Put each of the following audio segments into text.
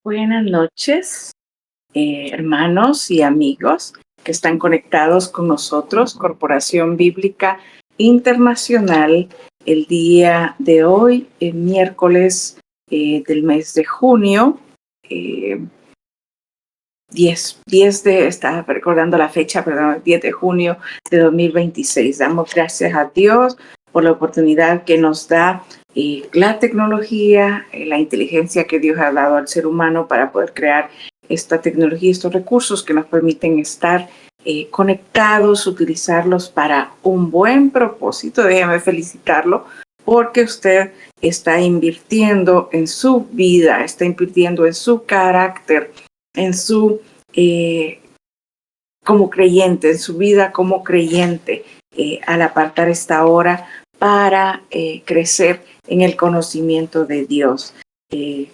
Buenas noches, hermanos y amigos que están conectados con nosotros, Corporación Bíblica Internacional, el día de hoy, miércoles del mes de junio, 10 estaba recordando la fecha, perdón, 10 de junio de 2026. Damos gracias a Dios por la oportunidad que nos da la tecnología, la inteligencia que Dios ha dado al ser humano para poder crear esta tecnología, estos recursos que nos permiten estar conectados, utilizarlos para un buen propósito. Déjeme felicitarlo porque usted está invirtiendo en su vida, está invirtiendo en su carácter, en su como creyente, en su vida como creyente, al apartar esta hora para crecer en el conocimiento de Dios.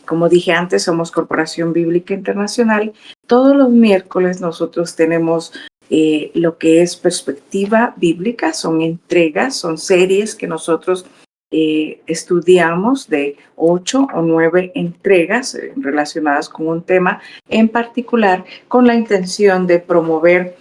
Como dije antes, somos Corporación Bíblica Internacional. Todos los miércoles nosotros tenemos lo que es perspectiva bíblica, son entregas, son series que nosotros estudiamos de 8 o 9 entregas relacionadas con un tema en particular, con la intención de promover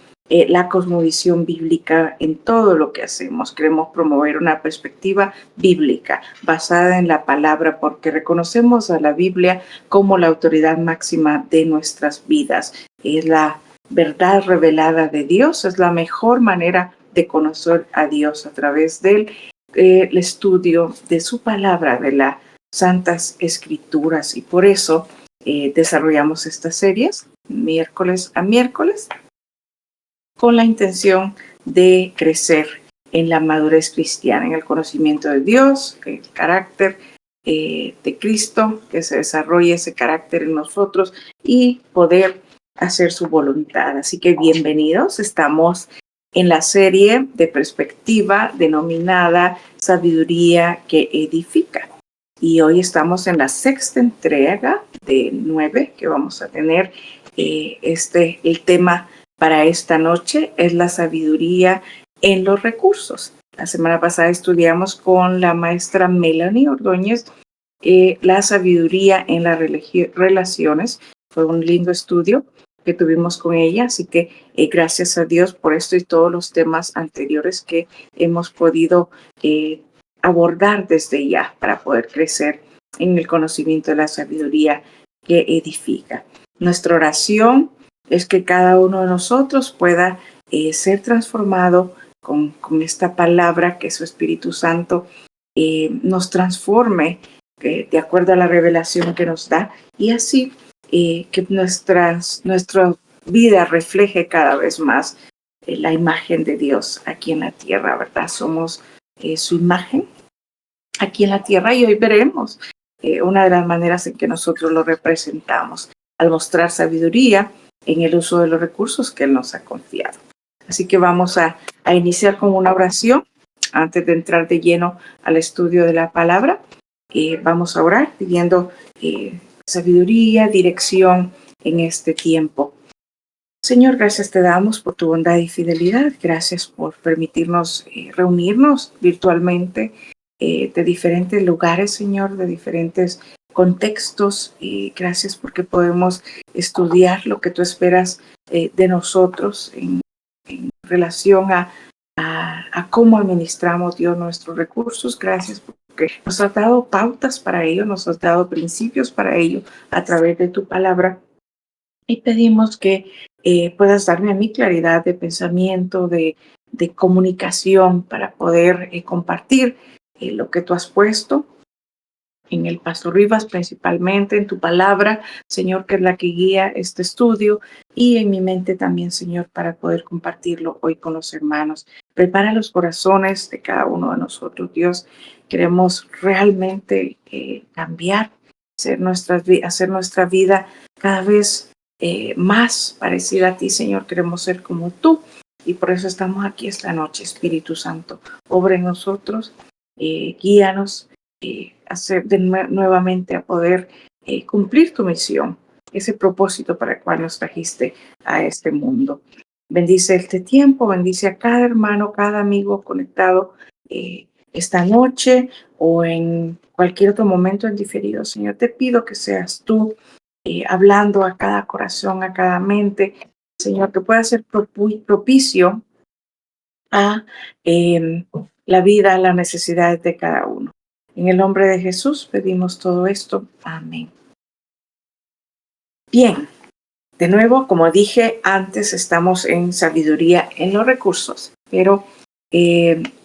la cosmovisión bíblica en todo lo que hacemos. Queremos promover una perspectiva bíblica basada en la palabra, porque reconocemos a la Biblia como la autoridad máxima de nuestras vidas. Es la verdad revelada de Dios, es la mejor manera de conocer a Dios a través del el estudio de su palabra, de las Santas Escrituras, y por eso desarrollamos estas series miércoles a miércoles con la intención de crecer en la madurez cristiana, en el conocimiento de Dios, el carácter de Cristo, que se desarrolle ese carácter en nosotros y poder hacer su voluntad. Así que bienvenidos, estamos en la serie de perspectiva denominada Sabiduría que Edifica. Y hoy estamos en la sexta entrega de 9 que vamos a tener. El tema para esta noche es la sabiduría en los recursos. La semana pasada estudiamos con la maestra Melanie Ordóñez la sabiduría en las relaciones. Fue un lindo estudio que tuvimos con ella, así que gracias a Dios por esto y todos los temas anteriores que hemos podido abordar desde ya para poder crecer en el conocimiento de la sabiduría que edifica. Nuestra oración es que cada uno de nosotros pueda ser transformado con esta palabra, que su Espíritu Santo nos transforme de acuerdo a la revelación que nos da, y así que nuestra vida refleje cada vez más la imagen de Dios aquí en la tierra, ¿verdad? Somos su imagen aquí en la tierra, y hoy veremos una de las maneras en que nosotros lo representamos al mostrar sabiduría en el uso de los recursos que Él nos ha confiado. Así que vamos a iniciar con una oración antes de entrar de lleno al estudio de la palabra. Vamos a orar pidiendo sabiduría, dirección en este tiempo. Señor, gracias te damos por tu bondad y fidelidad. Gracias por permitirnos reunirnos virtualmente de diferentes lugares, Señor, de diferentes contextos. Y gracias porque podemos estudiar lo que tú esperas de nosotros en relación a cómo administramos, Dios, nuestros recursos. Gracias porque nos has dado pautas para ello, nos has dado principios para ello a través de tu palabra. Y pedimos que puedas darme a mí claridad de pensamiento, de comunicación para poder compartir lo que tú has puesto en el Pastor Rivas, principalmente en tu palabra, Señor, que es la que guía este estudio, y en mi mente también, Señor, para poder compartirlo hoy con los hermanos. Prepara los corazones de cada uno de nosotros, Dios. Queremos realmente cambiar, hacer nuestra vida cada vez más parecida a ti, Señor. Queremos ser como tú, y por eso estamos aquí esta noche. Espíritu Santo, obra en nosotros, guíanos, hacer nuevamente a poder cumplir tu misión, ese propósito para el cual nos trajiste a este mundo. Bendice este tiempo, bendice a cada hermano, cada amigo conectado esta noche o en cualquier otro momento en diferido. Señor, te pido que seas tú hablando a cada corazón, a cada mente, Señor, que pueda ser propicio a la vida, a las necesidades de cada uno. En el nombre de Jesús pedimos todo esto. Amén. Bien, de nuevo, como dije antes, estamos en sabiduría en los recursos, pero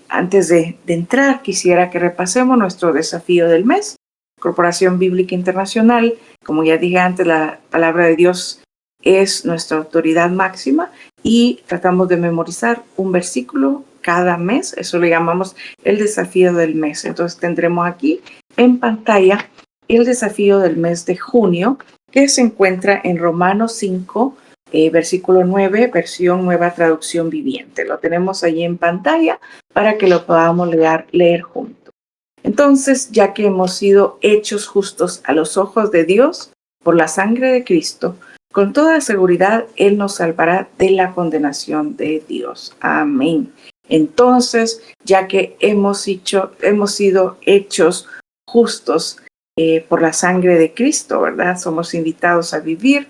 antes de entrar, quisiera que repasemos nuestro desafío del mes. Corporación Bíblica Internacional, como ya dije antes, la palabra de Dios es nuestra autoridad máxima y tratamos de memorizar un versículo cada mes. Eso le llamamos el desafío del mes. Entonces tendremos aquí en pantalla el desafío del mes de junio, que se encuentra en Romanos 5, versículo 9, versión Nueva Traducción Viviente. Lo tenemos allí en pantalla para que lo podamos leer juntos. Entonces, ya que hemos sido hechos justos a los ojos de Dios por la sangre de Cristo, con toda seguridad Él nos salvará de la condenación de Dios. Amén. Entonces, ya que hemos sido hechos justos por la sangre de Cristo, ¿verdad? Somos invitados a vivir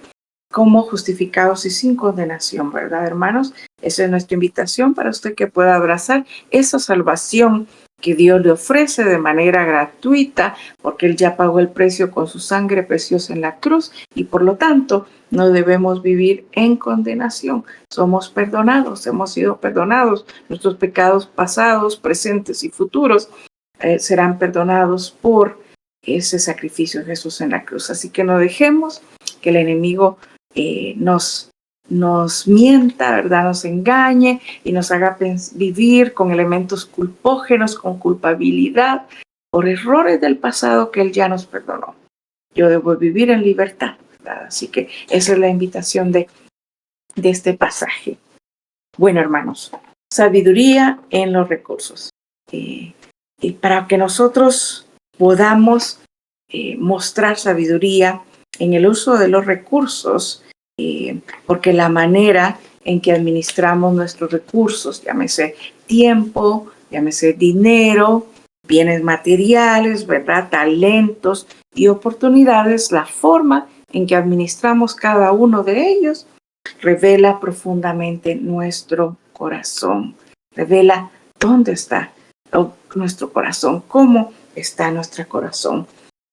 como justificados y sin condenación, ¿verdad, hermanos? Esa es nuestra invitación para usted, que pueda abrazar esa salvación que Dios le ofrece de manera gratuita, porque Él ya pagó el precio con su sangre preciosa en la cruz, y por lo tanto no debemos vivir en condenación. Somos perdonados, hemos sido perdonados. Nuestros pecados pasados, presentes y futuros serán perdonados por ese sacrificio de Jesús en la cruz. Así que no dejemos que el enemigo nos mienta, ¿verdad? Nos engañe y nos haga vivir con elementos culpógenos, con culpabilidad, por errores del pasado que Él ya nos perdonó. Yo debo vivir en libertad, ¿verdad? Así que esa es la invitación de este pasaje. Bueno, hermanos, sabiduría en los recursos. Y para que nosotros podamos mostrar sabiduría en el uso de los recursos, porque la manera en que administramos nuestros recursos, llámese tiempo, llámese dinero, bienes materiales, ¿verdad? Talentos y oportunidades, la forma en que administramos cada uno de ellos revela profundamente nuestro corazón, revela dónde está nuestro corazón, cómo está nuestro corazón.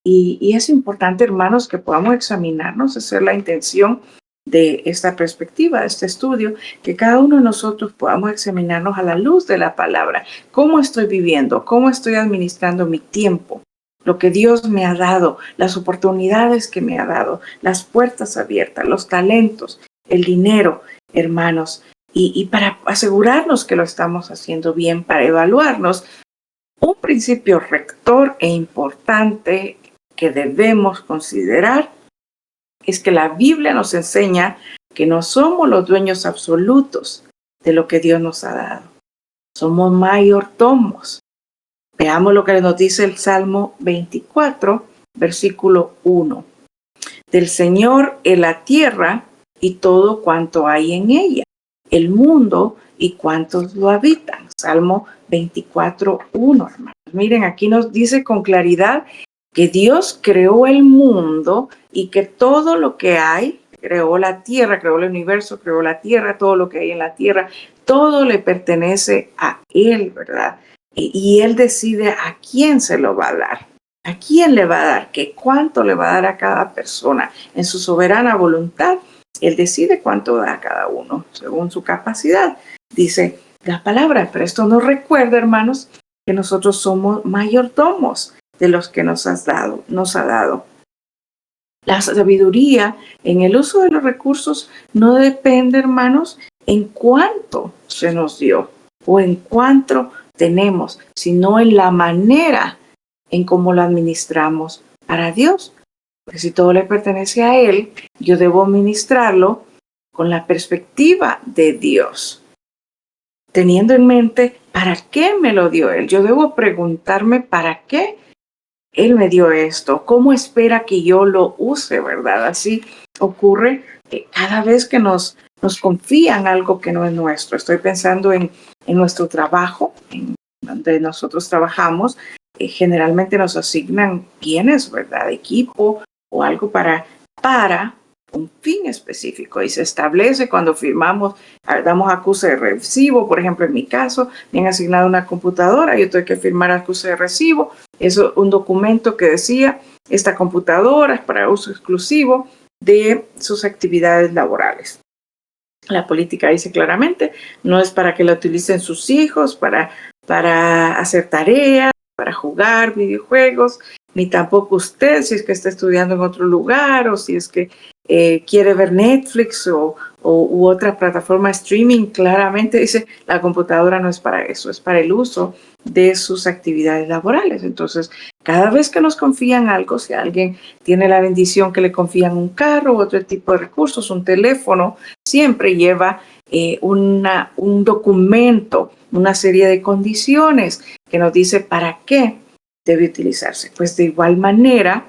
Y es importante, hermanos, que podamos examinarnos, hacer la intención de esta perspectiva, de este estudio, que cada uno de nosotros podamos examinarnos a la luz de la palabra. ¿Cómo estoy viviendo? ¿Cómo estoy administrando mi tiempo? Lo que Dios me ha dado, las oportunidades que me ha dado, las puertas abiertas, los talentos, el dinero, hermanos. Y para asegurarnos que lo estamos haciendo bien, para evaluarnos, un principio rector e importante que debemos considerar es que la Biblia nos enseña que no somos los dueños absolutos de lo que Dios nos ha dado. Somos mayordomos. Veamos lo que nos dice el Salmo 24, versículo 1. Del Señor es la tierra y todo cuanto hay en ella, el mundo y cuantos lo habitan. Salmo 24, 1, hermanos. Miren, aquí nos dice con claridad que Dios creó el mundo y que todo lo que hay, creó la tierra, creó el universo, creó la tierra, todo lo que hay en la tierra, todo le pertenece a Él, ¿verdad? Y Él decide a quién se lo va a dar. ¿A quién le va a dar? ¿Qué cuánto le va a dar a cada persona? En su soberana voluntad, Él decide cuánto da a cada uno, según su capacidad. Dice la palabra, pero esto nos recuerda, hermanos, que nosotros somos mayordomos de los que nos ha dado. La sabiduría en el uso de los recursos no depende, hermanos, en cuánto se nos dio o en cuánto tenemos, sino en la manera en cómo lo administramos para Dios. Porque si todo le pertenece a Él, yo debo administrarlo con la perspectiva de Dios, teniendo en mente para qué me lo dio Él. Yo debo preguntarme para qué Él me dio esto, cómo espera que yo lo use, ¿verdad? Así ocurre cada vez que nos confían algo que no es nuestro. Estoy pensando en nuestro trabajo, en donde nosotros trabajamos. Generalmente nos asignan bienes, ¿verdad? Equipo o algo para para un fin específico y se establece cuando firmamos, damos acuse de recibo. Por ejemplo, en mi caso, me han asignado una computadora, yo tengo que firmar acuse de recibo. Eso es un documento que decía, esta computadora es para uso exclusivo de sus actividades laborales. La política dice claramente, no es para que la utilicen sus hijos, para hacer tareas, para jugar videojuegos, ni tampoco usted si es que está estudiando en otro lugar o si es que quiere ver Netflix u otra plataforma de streaming. Claramente dice, la computadora no es para eso, es para el uso de sus actividades laborales. Entonces, cada vez que nos confían algo, si alguien tiene la bendición que le confían un carro u otro tipo de recursos, un teléfono, siempre lleva un documento, una serie de condiciones que nos dice para qué debe utilizarse. Pues de igual manera,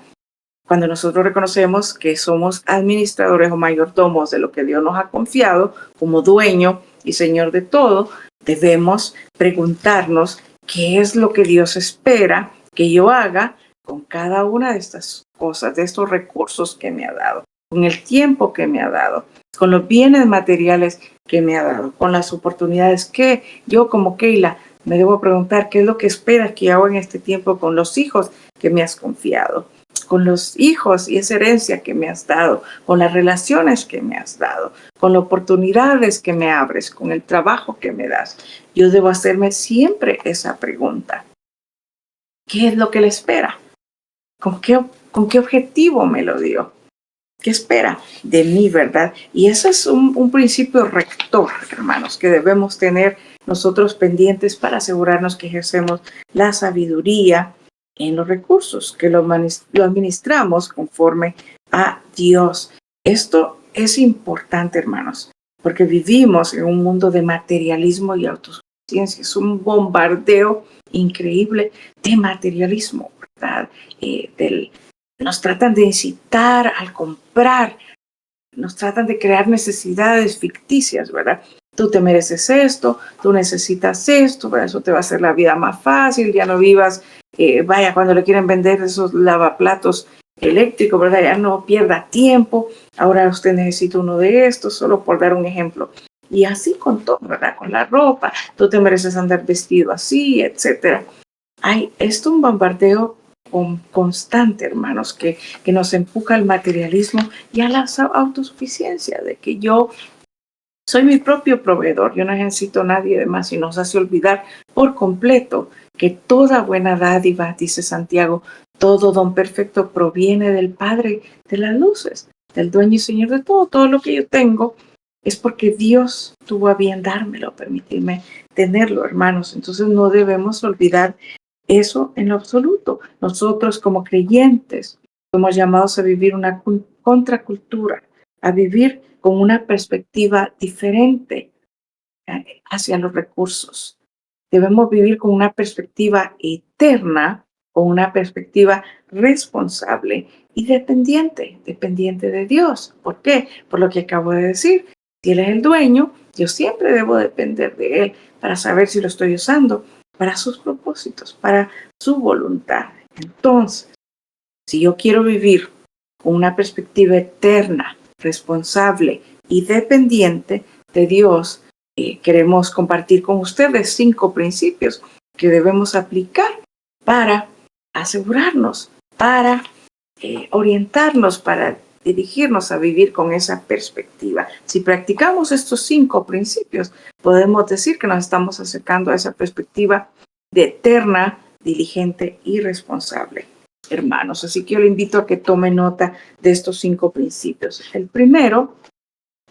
cuando nosotros reconocemos que somos administradores o mayordomos de lo que Dios nos ha confiado como dueño y señor de todo, debemos preguntarnos qué es lo que Dios espera que yo haga con cada una de estas cosas, de estos recursos que me ha dado, con el tiempo que me ha dado, con los bienes materiales que me ha dado, con las oportunidades que yo como Keila me debo preguntar qué es lo que esperas que haga en este tiempo con los hijos que me has confiado, con los hijos y esa herencia que me has dado, con las relaciones que me has dado, con las oportunidades que me abres, con el trabajo que me das. Yo debo hacerme siempre esa pregunta. ¿Qué es lo que le espera? ¿Con qué objetivo me lo dio? ¿Qué espera de mí, verdad? Y ese es un principio rector, hermanos, que debemos tener nosotros pendientes para asegurarnos que ejercemos la sabiduría en los recursos, que lo administramos conforme a Dios. Esto es importante, hermanos, porque vivimos en un mundo de materialismo y autosuficiencia. Es un bombardeo increíble de materialismo, ¿verdad? Nos tratan de incitar al comprar, nos tratan de crear necesidades ficticias, ¿verdad? Tú te mereces esto, tú necesitas esto, ¿verdad? Eso te va a hacer la vida más fácil, ya no vivas, vaya, cuando le quieren vender esos lavaplatos eléctricos, ¿verdad? Ya no pierda tiempo, ahora usted necesita uno de estos, solo por dar un ejemplo. Y así con todo, ¿verdad? Con la ropa, tú te mereces andar vestido así, etcétera. Esto es un bombardeo constante, hermanos, que nos empuja al materialismo y a la autosuficiencia, de que yo soy mi propio proveedor, yo no necesito a nadie de más, y nos hace olvidar por completo que toda buena dádiva, dice Santiago, todo don perfecto proviene del Padre de las luces, del dueño y señor de todo. Todo lo que yo tengo es porque Dios tuvo a bien dármelo, permitirme tenerlo, hermanos. Entonces no debemos olvidar eso en lo absoluto. Nosotros como creyentes somos llamados a vivir una contracultura, a vivir con una perspectiva diferente hacia los recursos. Debemos vivir con una perspectiva eterna, con una perspectiva responsable y dependiente de Dios. ¿Por qué? Por lo que acabo de decir. Si Él es el dueño, yo siempre debo depender de Él para saber si lo estoy usando para sus propósitos, para su voluntad. Entonces, si yo quiero vivir con una perspectiva eterna, responsable y dependiente de Dios, queremos compartir con ustedes 5 principios que debemos aplicar para asegurarnos, para orientarnos, para dirigirnos a vivir con esa perspectiva. Si practicamos estos 5 principios, podemos decir que nos estamos acercando a esa perspectiva de eterna, diligente y responsable, hermanos. Así que yo le invito a que tome nota de estos 5 principios. El primero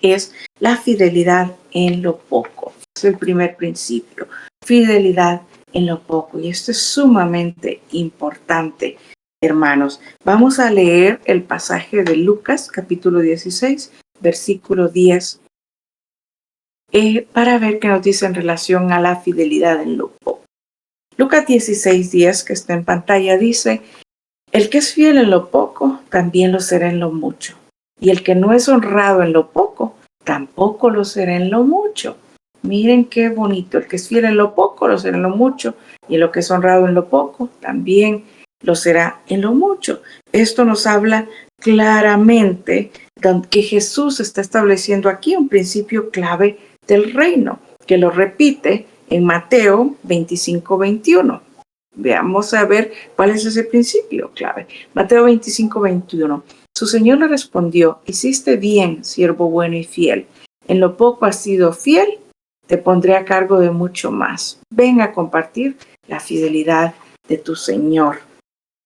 es la fidelidad en lo poco. Es el primer principio, fidelidad en lo poco. Y esto es sumamente importante, hermanos. Vamos a leer el pasaje de Lucas, capítulo 16, versículo 10, para ver qué nos dice en relación a la fidelidad en lo poco. Lucas 16, 10, que está en pantalla, dice: el que es fiel en lo poco, también lo será en lo mucho. Y el que no es honrado en lo poco, tampoco lo será en lo mucho. Miren qué bonito. El que es fiel en lo poco, lo será en lo mucho. Y el que es honrado en lo poco, también lo será en lo mucho. Esto nos habla claramente que Jesús está estableciendo aquí un principio clave del reino, que lo repite en Mateo 25:21. Veamos a ver cuál es ese principio clave. Mateo 25:21. Su Señor le respondió: hiciste bien, siervo bueno y fiel. En lo poco has sido fiel, te pondré a cargo de mucho más. Ven a compartir la fidelidad de tu Señor.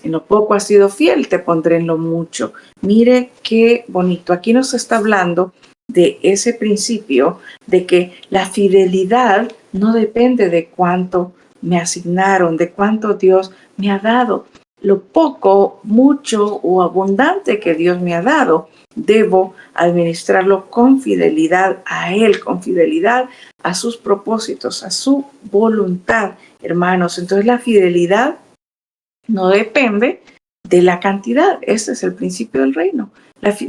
En lo poco has sido fiel, te pondré en lo mucho. Mire qué bonito. Aquí nos está hablando de ese principio de que la fidelidad no depende de cuánto me asignaron, de cuánto Dios me ha dado. Lo poco, mucho o abundante que Dios me ha dado, debo administrarlo con fidelidad a Él, con fidelidad a sus propósitos, a su voluntad, hermanos. Entonces la fidelidad no depende de la cantidad. Ese es el principio del reino.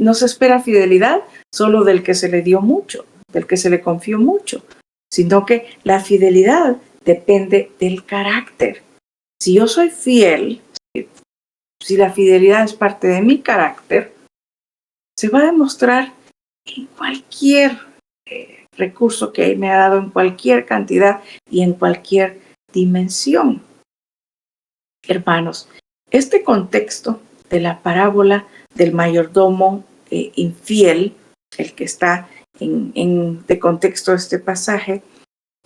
No se espera fidelidad solo del que se le dio mucho, del que se le confió mucho, sino que la fidelidad depende del carácter. Si yo soy fiel, si la fidelidad es parte de mi carácter, se va a demostrar en cualquier recurso que Él me ha dado, en cualquier cantidad y en cualquier dimensión. Hermanos, este contexto de la parábola del mayordomo infiel, el que está de contexto de este pasaje,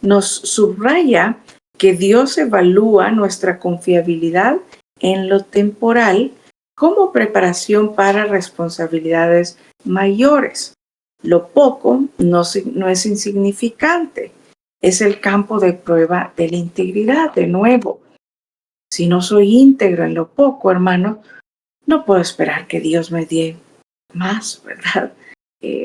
nos subraya que Dios evalúa nuestra confiabilidad en lo temporal como preparación para responsabilidades mayores. Lo poco no es insignificante, es el campo de prueba de la integridad. De nuevo, si no soy íntegro en lo poco, hermano, no puedo esperar que Dios me dé más, ¿verdad?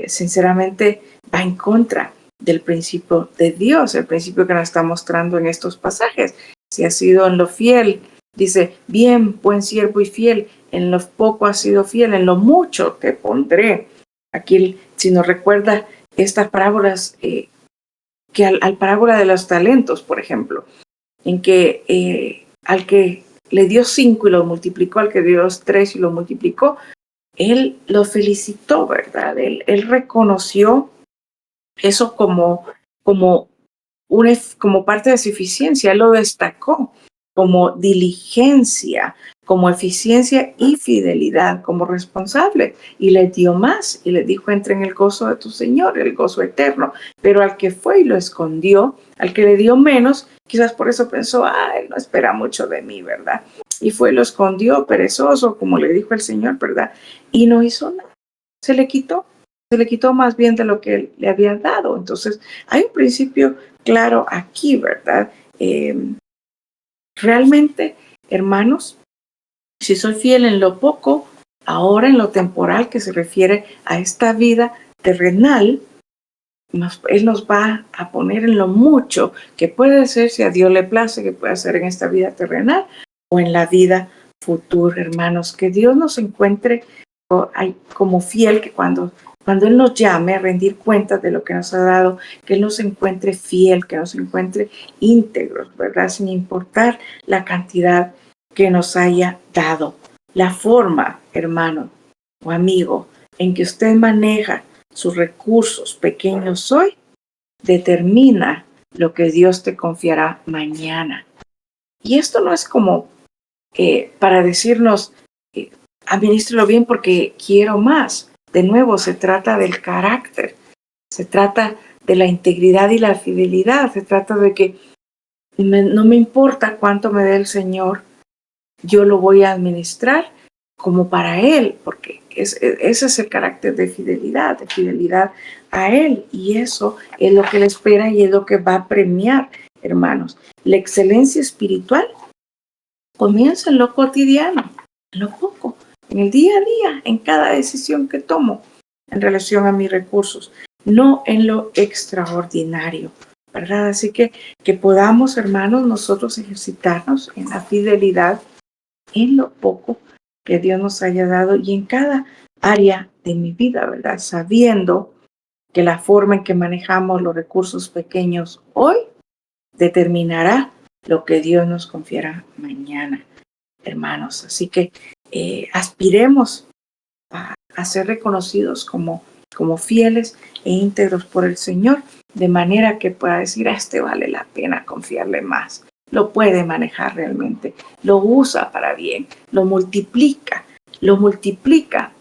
Sinceramente, va en contra del principio de Dios, el principio que nos está mostrando en estos pasajes. Si has sido en lo fiel, dice, bien, buen siervo y fiel, en lo poco has sido fiel, en lo mucho te pondré. Aquí, si nos recuerda estas parábolas, que al parábola de los talentos, por ejemplo, en que al que le dio 5 y lo multiplicó, al que dio 3 y lo multiplicó, él lo felicitó, ¿verdad? Él reconoció eso como parte de su eficiencia, él lo destacó como diligencia, como eficiencia y fidelidad, como responsable, y le dio más, y le dijo, entra en el gozo de tu Señor, el gozo eterno. Pero al que fue y lo escondió, al que le dio menos, quizás por eso pensó, él no espera mucho de mí, ¿verdad? Y fue y lo escondió, perezoso, como le dijo el Señor, ¿verdad? Y no hizo nada, se le quitó más bien de lo que él le había dado. Entonces, hay un principio claro aquí, ¿verdad? Realmente, hermanos, si soy fiel en lo poco, ahora en lo temporal que se refiere a esta vida terrenal, Él nos va a poner en lo mucho que puede ser, si a Dios le place, que puede hacer en esta vida terrenal o en la vida futura, hermanos. Que Dios nos encuentre como fiel, que cuando Él nos llame a rendir cuentas de lo que nos ha dado, que Él nos encuentre fiel, que nos encuentre íntegros, ¿verdad? Sin importar la cantidad que nos haya dado. La forma, hermano o amigo, en que usted maneja sus recursos pequeños hoy, determina lo que Dios te confiará mañana. Y esto no es como para decirnos, administrelo bien porque quiero más. De nuevo, se trata del carácter, se trata de la integridad y la fidelidad, se trata de que no me importa cuánto me dé el Señor, yo lo voy a administrar como para Él, porque ese es el carácter de fidelidad a Él, y eso es lo que Él espera y es lo que va a premiar, hermanos. La excelencia espiritual comienza en lo cotidiano, en lo poco, en el día a día, en cada decisión que tomo en relación a mis recursos, no en lo extraordinario, ¿verdad? Así que podamos, hermanos, nosotros ejercitarnos en la fidelidad en lo poco que Dios nos haya dado y en cada área de mi vida, ¿verdad? Sabiendo que la forma en que manejamos los recursos pequeños hoy determinará lo que Dios nos confiera mañana, hermanos. Así que aspiremos a ser reconocidos como fieles e íntegros por el Señor, de manera que pueda decir, a este vale la pena confiarle más. Lo puede manejar realmente, lo usa para bien, lo multiplica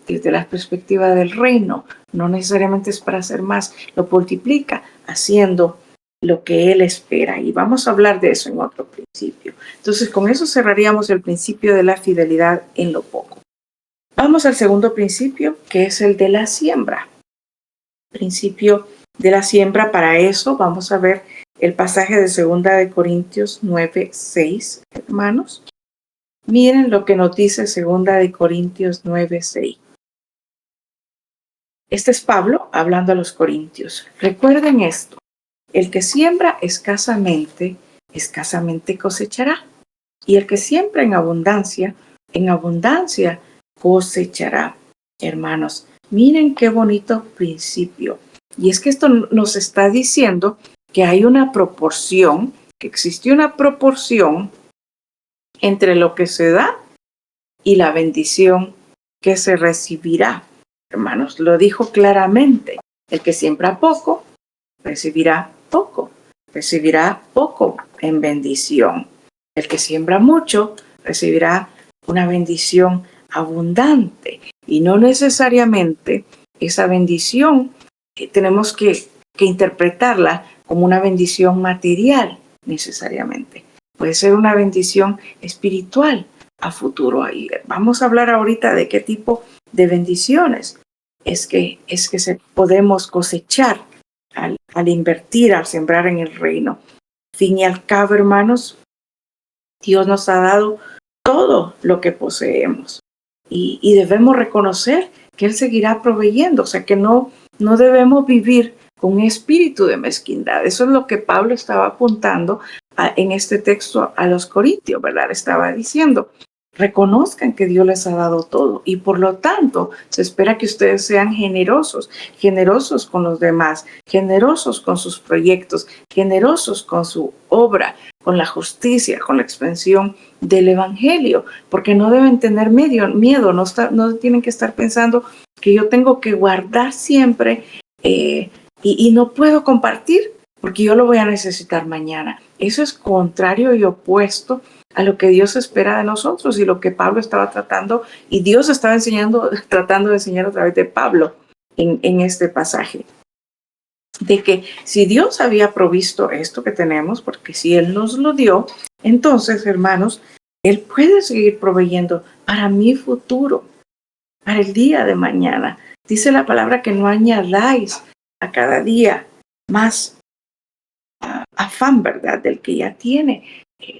desde la perspectiva del reino. No necesariamente es para hacer más, lo multiplica haciendo lo que Él espera. Y vamos a hablar de eso en otro principio. Entonces, con eso cerraríamos el principio de la fidelidad en lo poco. Vamos al segundo principio, que es el de la siembra. Principio de la siembra. Para eso vamos a ver el pasaje de 2 Corintios 9:6, hermanos. Miren lo que nos dice 2 Corintios 9:6. Este es Pablo hablando a los corintios. Recuerden esto: el que siembra escasamente, escasamente cosechará. Y el que siembra en abundancia cosechará. Hermanos, miren qué bonito principio. Y es que esto nos está diciendo que hay una proporción, que existe una proporción entre lo que se da y la bendición que se recibirá. Hermanos, lo dijo claramente. El que siembra poco, recibirá poco en bendición. El que siembra mucho, recibirá una bendición abundante. Y no necesariamente esa bendición tenemos que interpretarla como una bendición material, necesariamente. Puede ser una bendición espiritual a futuro. Ahí vamos a hablar ahorita de qué tipo de bendiciones es que podemos cosechar al invertir, al sembrar en el reino. Fin y al cabo, hermanos, Dios nos ha dado todo lo que poseemos y debemos reconocer que Él seguirá proveyendo. O sea que no debemos vivir con un espíritu de mezquindad. Eso es lo que Pablo estaba apuntando en este texto a los corintios, ¿verdad? Estaba diciendo, reconozcan que Dios les ha dado todo y por lo tanto se espera que ustedes sean generosos con los demás, generosos con sus proyectos, generosos con su obra, con la justicia, con la expansión del evangelio, porque no deben tener miedo, no tienen que estar pensando que yo tengo que guardar siempre y no puedo compartir porque yo lo voy a necesitar mañana. Eso es contrario y opuesto a lo que Dios espera de nosotros y lo que Pablo estaba tratando y Dios estaba tratando de enseñar a través de Pablo en este pasaje. De que si Dios había provisto esto que tenemos, porque si Él nos lo dio, entonces, hermanos, Él puede seguir proveyendo para mi futuro, para el día de mañana. Dice la palabra que no añadáis a cada día más afán, ¿verdad?, del que ya tiene.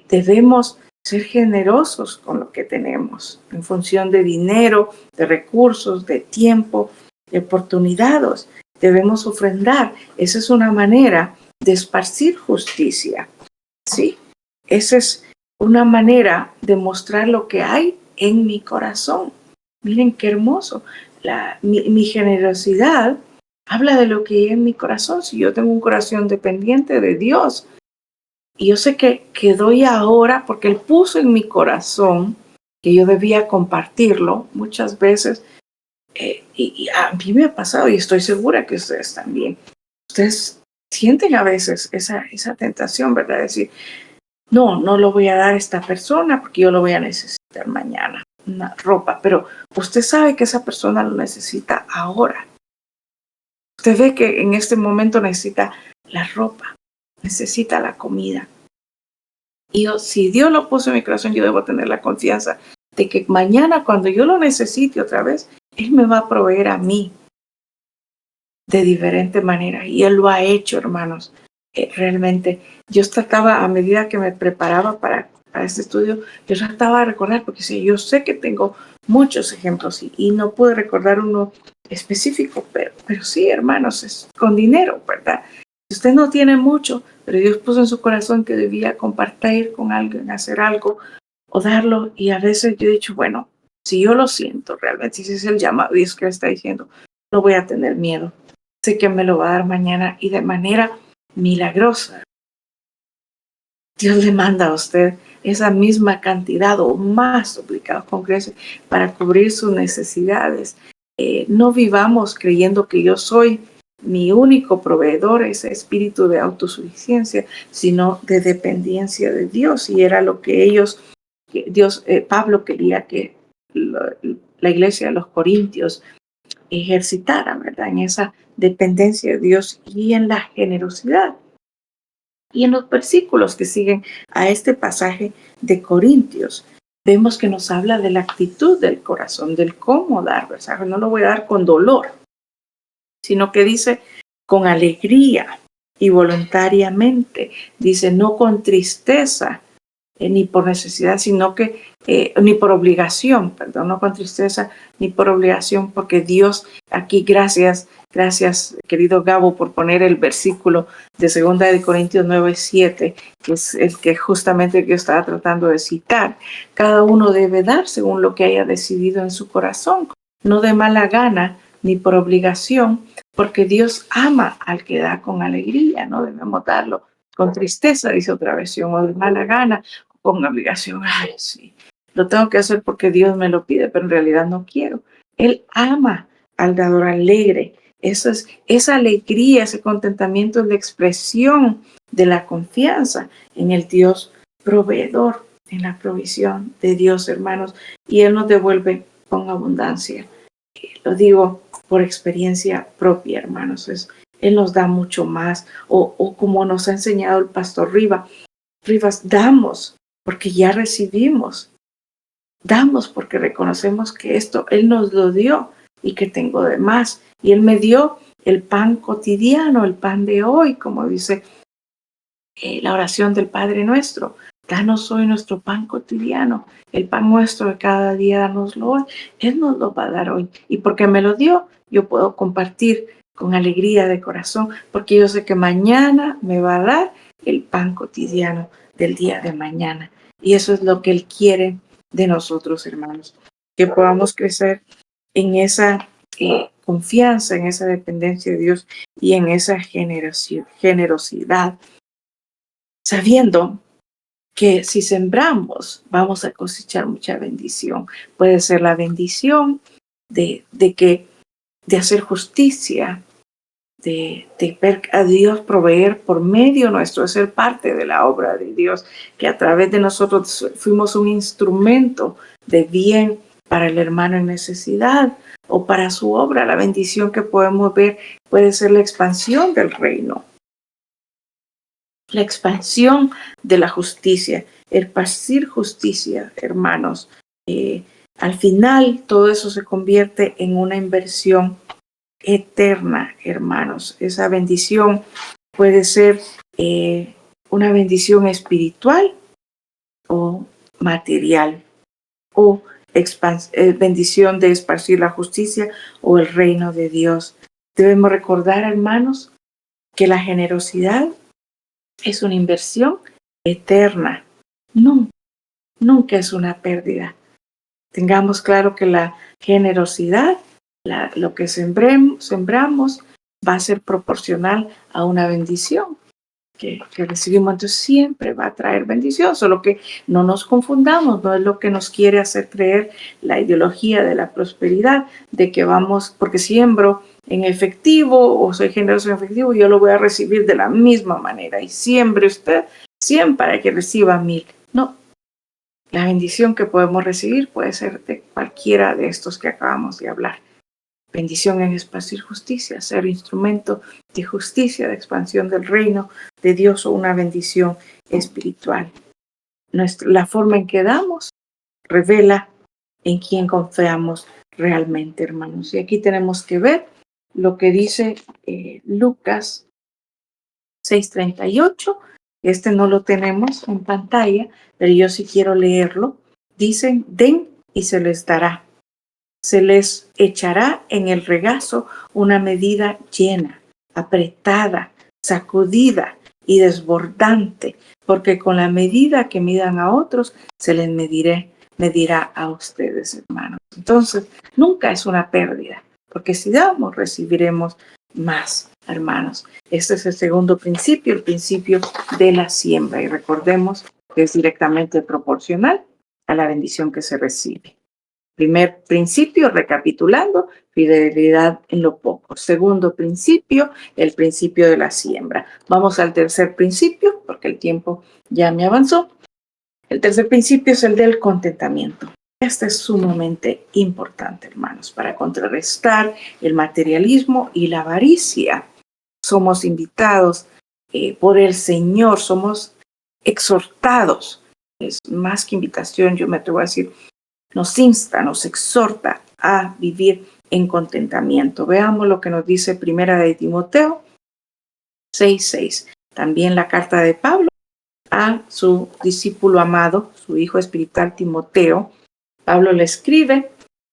Debemos ser generosos con lo que tenemos, en función de dinero, de recursos, de tiempo, de oportunidades. Debemos ofrendar. Esa es una manera de esparcir justicia. ¿Sí? Esa es una manera de mostrar lo que hay en mi corazón. Miren qué hermoso. Mi generosidad habla de lo que hay en mi corazón. Si yo tengo un corazón dependiente de Dios, y yo sé que doy ahora porque Él puso en mi corazón que yo debía compartirlo muchas veces. Y a mí me ha pasado y estoy segura que ustedes también. Ustedes sienten a veces esa tentación, ¿verdad? De decir, no lo voy a dar a esta persona porque yo lo voy a necesitar mañana, una ropa. Pero usted sabe que esa persona lo necesita ahora. Usted ve que en este momento necesita la ropa, necesita la comida. Y si Dios lo puso en mi corazón, yo debo tener la confianza de que mañana cuando yo lo necesite otra vez, Él me va a proveer a mí de diferente manera. Y Él lo ha hecho, hermanos. Realmente, yo trataba, a medida que me preparaba para este estudio, yo trataba de recordar, porque sí, yo sé que tengo muchos ejemplos y no pude recordar uno específico, pero sí, hermanos, es con dinero, ¿verdad? Si usted no tiene mucho, pero Dios puso en su corazón que debía compartir con alguien, hacer algo o darlo, y a veces yo he dicho, bueno, si yo lo siento realmente, si ese es el llamado Dios que le está diciendo, no voy a tener miedo. Sé que me lo va a dar mañana y de manera milagrosa. Dios le manda a usted esa misma cantidad o más duplicados con creces para cubrir sus necesidades. no vivamos creyendo que yo soy mi único proveedor, ese espíritu de autosuficiencia, sino de dependencia de Dios. Y era lo que Pablo quería que la iglesia de los Corintios ejercitara, ¿verdad? En esa dependencia de Dios y en la generosidad. Y en los versículos que siguen a este pasaje de Corintios, vemos que nos habla de la actitud del corazón, del cómo dar, ¿verdad? No lo voy a dar con dolor, sino que dice con alegría y voluntariamente. Dice no con tristeza, ni por necesidad, sino que, ni por obligación, perdón, no con tristeza, ni por obligación, porque Dios aquí, gracias, querido Gabo, por poner el versículo de 2 Corintios 9:7, que es el que justamente yo estaba tratando de citar. Cada uno debe dar según lo que haya decidido en su corazón, no de mala gana, ni por obligación, porque Dios ama al que da con alegría, no debemos darlo con tristeza, dice otra versión, o de mala gana, con obligación. Ay, sí, lo tengo que hacer porque Dios me lo pide, pero en realidad no quiero. Él ama al dador alegre. Esa alegría, ese contentamiento es la expresión de la confianza en el Dios proveedor, en la provisión de Dios, hermanos, y Él nos devuelve con abundancia. Lo digo por experiencia propia, hermanos. Él nos da mucho más, o como nos ha enseñado el pastor Rivas, damos porque ya recibimos, damos porque reconocemos que esto Él nos lo dio y que tengo de más. Y Él me dio el pan cotidiano, el pan de hoy, como dice la oración del Padre Nuestro. Danos hoy nuestro pan cotidiano, el pan nuestro de cada día, danoslo hoy. Él nos lo va a dar hoy. Y porque me lo dio, yo puedo compartir con alegría de corazón, porque yo sé que mañana me va a dar el pan cotidiano del día de mañana. Y eso es lo que Él quiere de nosotros, hermanos, que podamos crecer en esa confianza, en esa dependencia de Dios y en esa generosidad, sabiendo que si sembramos vamos a cosechar mucha bendición. Puede ser la bendición de hacer justicia, de ver a Dios proveer por medio nuestro, de ser parte de la obra de Dios, que a través de nosotros fuimos un instrumento de bien para el hermano en necesidad o para su obra. La bendición que podemos ver puede ser la expansión del reino, la expansión de la justicia, esparcir justicia, hermanos. Al final todo eso se convierte en una inversión eterna, hermanos. Esa bendición puede ser una bendición espiritual o material, o bendición de esparcir la justicia o el reino de Dios. Debemos recordar, hermanos, que la generosidad es una inversión eterna. Nunca es una pérdida. Tengamos claro que la generosidad, lo que sembramos, va a ser proporcional a una bendición que recibimos. Entonces siempre va a traer bendición, solo que no nos confundamos, no es lo que nos quiere hacer creer la ideología de la prosperidad, de que vamos, porque siembro en efectivo o soy generoso en efectivo, yo lo voy a recibir de la misma manera, y siembre usted 100 para que reciba 1000. No, la bendición que podemos recibir puede ser de cualquiera de estos que acabamos de hablar. Bendición en esparcir justicia, ser instrumento de justicia, de expansión del reino de Dios, o una bendición espiritual. La forma en que damos revela en quién confiamos realmente, hermanos. Y aquí tenemos que ver lo que dice Lucas 6:38. Este no lo tenemos en pantalla, pero yo sí quiero leerlo. Dicen, den y se les dará. Se les echará en el regazo una medida llena, apretada, sacudida y desbordante, porque con la medida que midan a otros, se les medirá a ustedes, hermanos. Entonces, nunca es una pérdida, porque si damos, recibiremos más, hermanos. Este es el segundo principio, el principio de la siembra. Y recordemos que es directamente proporcional a la bendición que se recibe. Primer principio, recapitulando, fidelidad en lo poco. Segundo principio, el principio de la siembra. Vamos al tercer principio, porque el tiempo ya me avanzó. El tercer principio es el del contentamiento. Este es sumamente importante, hermanos, para contrarrestar el materialismo y la avaricia. Somos invitados por el Señor, somos exhortados. Es más que invitación, yo me atrevo a decir, nos insta, nos exhorta a vivir en contentamiento. Veamos lo que nos dice Primera de Timoteo 6:6. También la carta de Pablo a su discípulo amado, su hijo espiritual Timoteo. Pablo le escribe: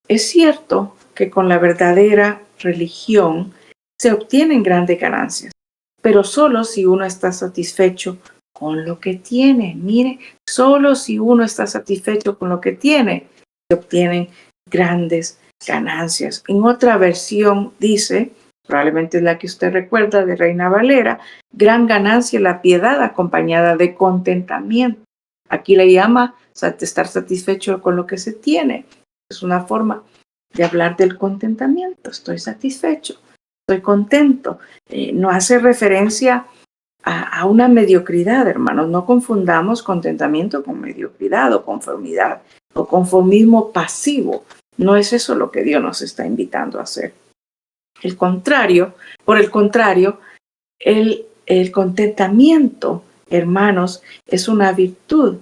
es cierto que con la verdadera religión se obtienen grandes ganancias, pero solo si uno está satisfecho con lo que tiene. Mire, solo si uno está satisfecho con lo que tiene, se obtienen grandes ganancias. En otra versión dice, probablemente es la que usted recuerda, de Reina Valera: gran ganancia la piedad acompañada de contentamiento. Aquí le llama estar satisfecho con lo que se tiene. Es una forma de hablar del contentamiento. Estoy satisfecho, estoy contento. No hace referencia a una mediocridad, hermanos. No confundamos contentamiento con mediocridad o conformidad o conformismo pasivo. No es eso lo que Dios nos está invitando a hacer. Por el contrario, el contentamiento, hermanos, es una virtud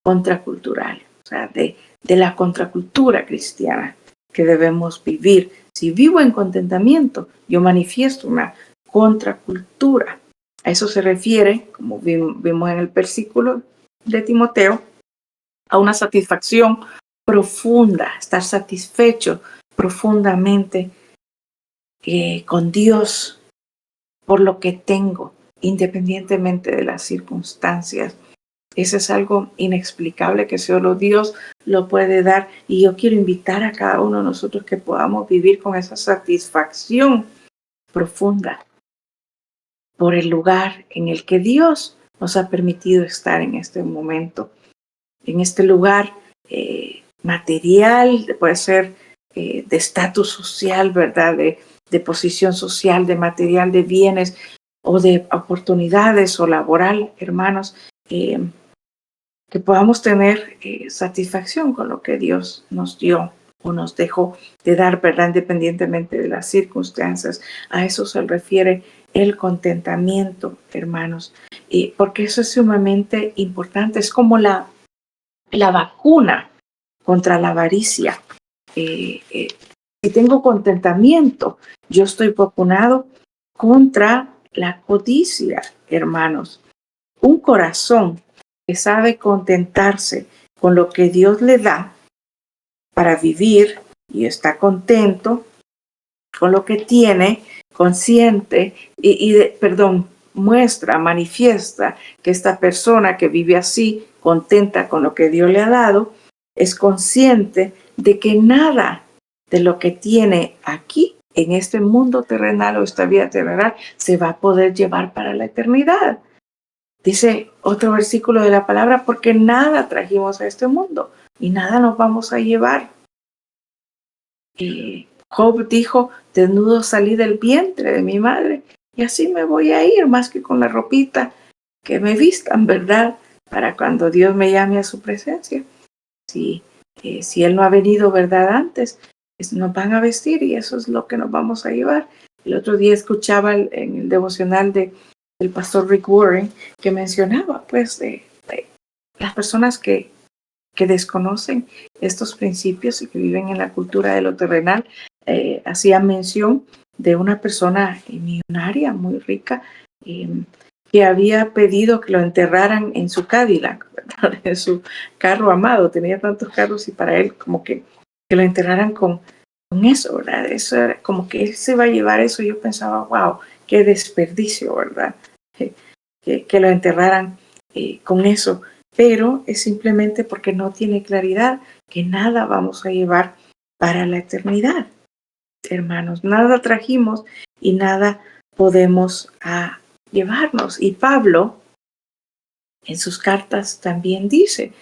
contracultural, o sea, de la contracultura cristiana que debemos vivir. Si vivo en contentamiento, yo manifiesto una contracultura. A eso se refiere, como vimos en el versículo de Timoteo, a una satisfacción profunda, estar satisfecho profundamente con Dios por lo que tengo, independientemente de las circunstancias. Eso es algo inexplicable que solo Dios lo puede dar, y yo quiero invitar a cada uno de nosotros que podamos vivir con esa satisfacción profunda por el lugar en el que Dios nos ha permitido estar en este momento, en este lugar material, puede ser de estatus social, ¿verdad? De posición social, de material, de bienes o de oportunidades o laboral, hermanos, que podamos tener satisfacción con lo que Dios nos dio o nos dejó de dar, ¿verdad? Independientemente de las circunstancias. A eso se refiere el contentamiento, hermanos, porque eso es sumamente importante. Es como la vacuna contra la avaricia. Si tengo contentamiento, yo estoy vacunado contra la codicia, hermanos. Un corazón que sabe contentarse con lo que Dios le da para vivir y está contento con lo que tiene, consciente muestra, manifiesta que esta persona que vive así, contenta con lo que Dios le ha dado, es consciente de que nada de lo que tiene aquí en este mundo terrenal o esta vida terrenal se va a poder llevar para la eternidad. Dice otro versículo de la palabra: porque nada trajimos a este mundo y nada nos vamos a llevar. Job dijo: desnudo salí del vientre de mi madre y así me voy a ir, más que con la ropita que me vistan, ¿verdad? Para cuando Dios me llame a su presencia. Si Él no ha venido, ¿verdad? Antes, nos van a vestir y eso es lo que nos vamos a llevar. El otro día escuchaba en el devocional del pastor Rick Warren que mencionaba, pues, de las personas que desconocen estos principios y que viven en la cultura de lo terrenal. Hacía mención de una persona millonaria, muy rica, que había pedido que lo enterraran en su Cadillac, ¿verdad? En su carro amado. Tenía tantos carros y para él como que lo enterraran con eso, ¿verdad? Eso era como que él se va a llevar eso. Yo pensaba, wow, qué desperdicio, ¿verdad? Que lo enterraran con eso. Pero es simplemente porque no tiene claridad que nada vamos a llevar para la eternidad. Hermanos, nada trajimos y nada podemos llevarnos. Y Pablo en sus cartas también dice: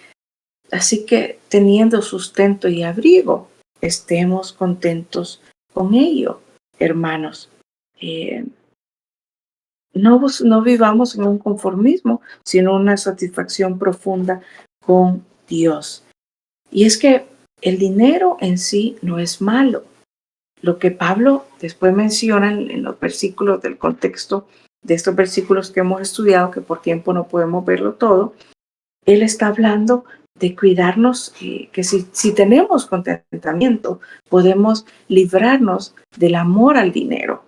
así que teniendo sustento y abrigo, estemos contentos con ello, hermanos. No vivamos en un conformismo, sino una satisfacción profunda con Dios. Y es que el dinero en sí no es malo. Lo que Pablo después menciona en los versículos del contexto de estos versículos que hemos estudiado, que por tiempo no podemos verlo todo, él está hablando de cuidarnos, que si tenemos contentamiento, podemos librarnos del amor al dinero,